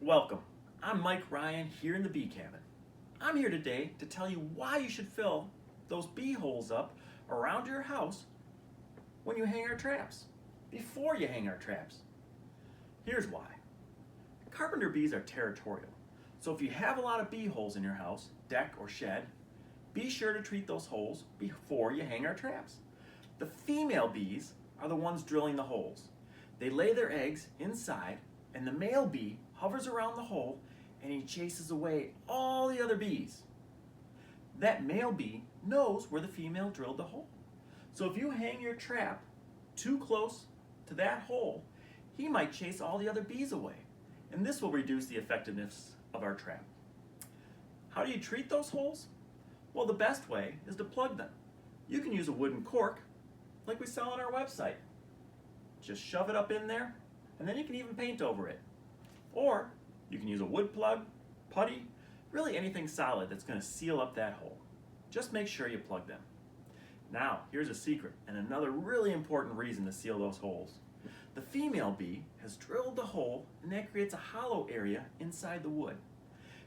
Welcome. I'm Mike Ryan here in the bee cabin. I'm here today to tell you why you should fill those bee holes up around your house when you hang our traps, before you hang our traps. Here's why. Carpenter bees are territorial, so if you have a lot of bee holes in your house, deck, or shed, be sure to treat those holes before you hang our traps. The female bees are the ones drilling the holes. They lay their eggs inside, and the male bee hovers around the hole and he chases away all the other bees. That male bee knows where the female drilled the hole. So if you hang your trap too close to that hole, he might chase all the other bees away. And this will reduce the effectiveness of our trap. How do you treat those holes? Well, the best way is to plug them. You can use a wooden cork like we sell on our website. Just shove it up in there, and then you can even paint over it. Or you can use a wood plug, putty, really anything solid that's going to seal up that hole. Just make sure you plug them. Now, here's a secret and another really important reason to seal those holes. The female bee has drilled the hole, and that creates a hollow area inside the wood.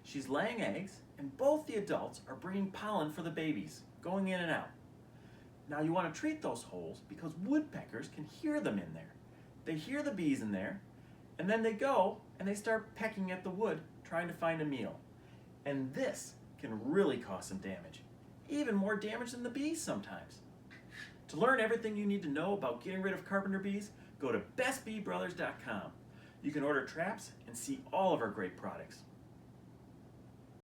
She's laying eggs, and both the adults are bringing pollen for the babies, going in and out. Now you want to treat those holes because woodpeckers can hear them in there. They hear the bees in there, and then they go and they start pecking at the wood, trying to find a meal. And this can really cause some damage, even more damage than the bees sometimes. To learn everything you need to know about getting rid of carpenter bees, go to bestbeebrothers.com. You can order traps and see all of our great products.